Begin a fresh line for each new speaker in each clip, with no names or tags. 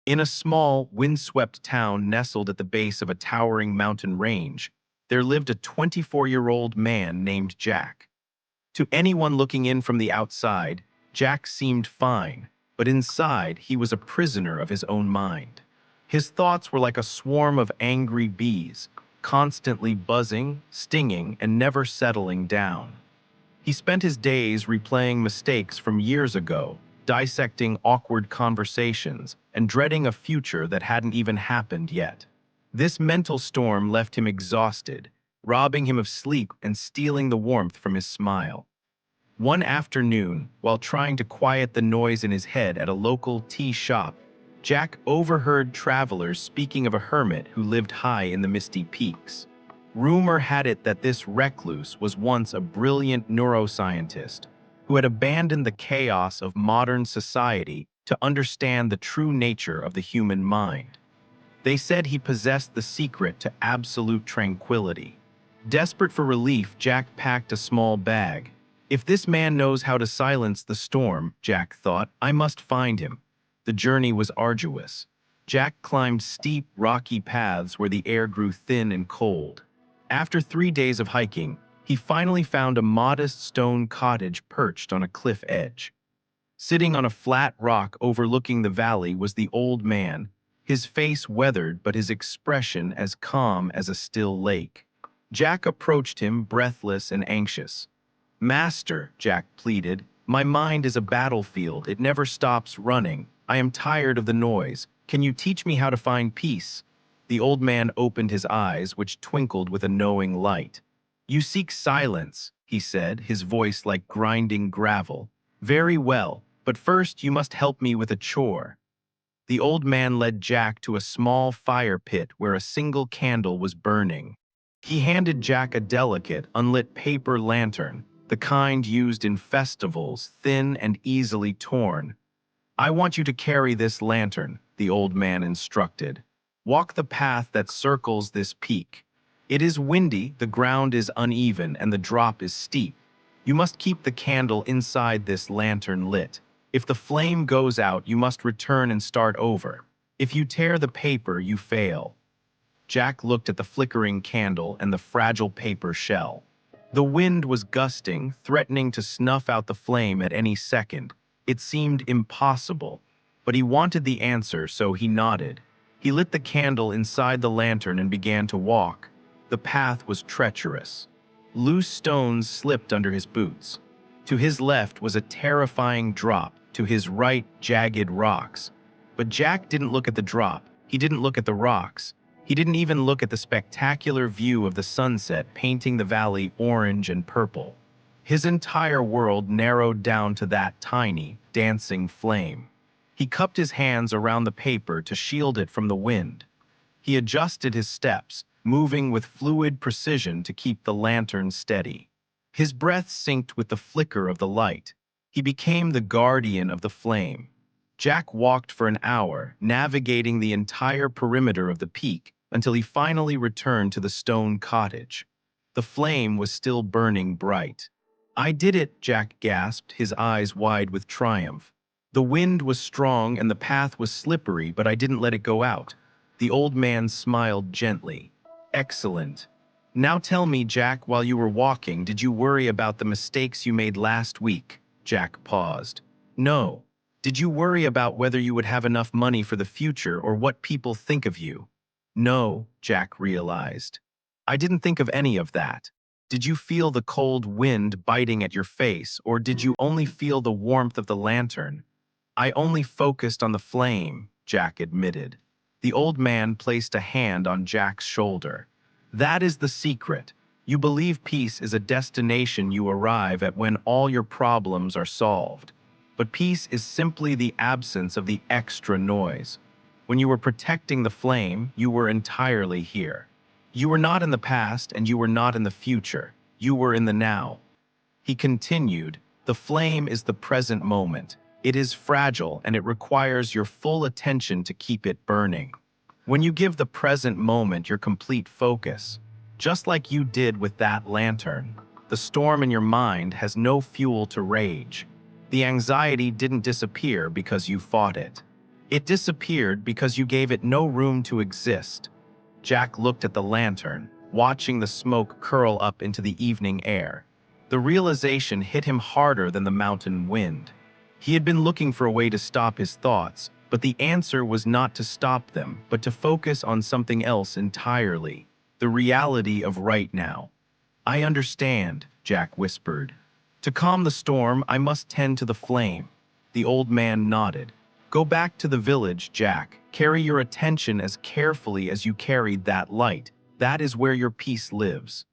In a small, windswept town nestled at the base of a towering mountain range, there lived a 24-year-old man named Jack. To anyone looking in from the outside, Jack seemed fine, but inside he was a prisoner of his own mind. His thoughts were like a swarm of angry bees, constantly buzzing, stinging, and never settling down. He spent his days replaying mistakes from years ago, dissecting awkward conversations, and dreading a future that hadn't even happened yet. This mental storm left him exhausted, robbing him of sleep and stealing the warmth from his smile. One afternoon, while trying to quiet the noise in his head at a local tea shop, Jack overheard travelers speaking of a hermit who lived high in the misty peaks. Rumor had it that this recluse was once a brilliant neuroscientist who had abandoned the chaos of modern society to understand the true nature of the human mind. They said he possessed the secret to absolute tranquility. Desperate for relief, Jack packed a small bag. If this man knows how to silence the storm, Jack thought, I must find him. The journey was arduous. Jack climbed steep, rocky paths where the air grew thin and cold. After 3 days of hiking, he finally found a modest stone cottage perched on a cliff edge. Sitting on a flat rock overlooking the valley was the old man, his face weathered but his expression as calm as a still lake. Jack approached him, breathless and anxious. Master, Jack pleaded, my mind is a battlefield. It never stops running. I am tired of the noise. Can you teach me how to find peace? The old man opened his eyes, which twinkled with a knowing light. You seek silence, he said, his voice like grinding gravel. Very well, but first you must help me with a chore. The old man led Jack to a small fire pit where a single candle was burning. He handed Jack a delicate, unlit paper lantern, the kind used in festivals, thin and easily torn. I want you to carry this lantern, the old man instructed. Walk the path that circles this peak. It is windy, the ground is uneven, and the drop is steep. You must keep the candle inside this lantern lit. If the flame goes out, you must return and start over. If you tear the paper, you fail. Jack looked at the flickering candle and the fragile paper shell. The wind was gusting, threatening to snuff out the flame at any second. It seemed impossible, but he wanted the answer, so he nodded. He lit the candle inside the lantern and began to walk. The path was treacherous. Loose stones slipped under his boots. To his left was a terrifying drop, to his right, jagged rocks. But Jack didn't look at the drop. He didn't look at the rocks. He didn't even look at the spectacular view of the sunset painting the valley orange and purple. His entire world narrowed down to that tiny, dancing flame. He cupped his hands around the paper to shield it from the wind. He adjusted his steps, moving with fluid precision to keep the lantern steady. His breath synced with the flicker of the light. He became the guardian of the flame. Jack walked for an hour, navigating the entire perimeter of the peak, until he finally returned to the stone cottage. The flame was still burning bright. I did it, Jack gasped, his eyes wide with triumph. The wind was strong and the path was slippery, but I didn't let it go out. The old man smiled gently. Excellent. Now tell me, Jack, while you were walking, did you worry about the mistakes you made last week? Jack paused. No. Did you worry about whether you would have enough money for the future or what people think of you? No, Jack realized. I didn't think of any of that. Did you feel the cold wind biting at your face, or did you only feel the warmth of the lantern? I only focused on the flame, Jack admitted. The old man placed a hand on Jack's shoulder. That is the secret. You believe peace is a destination you arrive at when all your problems are solved. But peace is simply the absence of the extra noise. When you were protecting the flame, you were entirely here. You were not in the past and you were not in the future. You were in the now. He continued, the flame is the present moment. It is fragile and it requires your full attention to keep it burning. When you give the present moment your complete focus, just like you did with that lantern, the storm in your mind has no fuel to rage. The anxiety didn't disappear because you fought it. It disappeared because you gave it no room to exist. Jack looked at the lantern, watching the smoke curl up into the evening air. The realization hit him harder than the mountain wind. He had been looking for a way to stop his thoughts, but the answer was not to stop them, but to focus on something else entirely. The reality of right now. I understand, Jack whispered. To calm the storm, I must tend to the flame. The old man nodded. Go back to the village, Jack. Carry your attention as carefully as you carried that light. That is where your peace lives.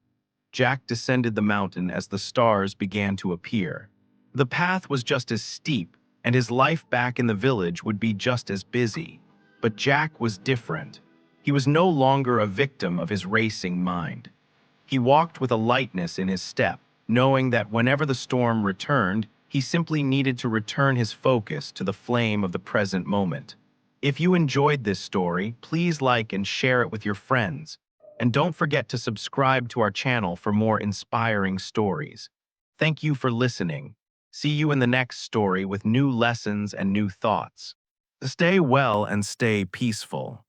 Jack descended the mountain as the stars began to appear. The path was just as steep, and his life back in the village would be just as busy. But Jack was different. He was no longer a victim of his racing mind. He walked with a lightness in his step, knowing that whenever the storm returned, he simply needed to return his focus to the flame of the present moment. If you enjoyed this story, please like and share it with your friends. And don't forget to subscribe to our channel for more inspiring stories. Thank you for listening. See you in the next story with new lessons and new thoughts. Stay well and stay peaceful.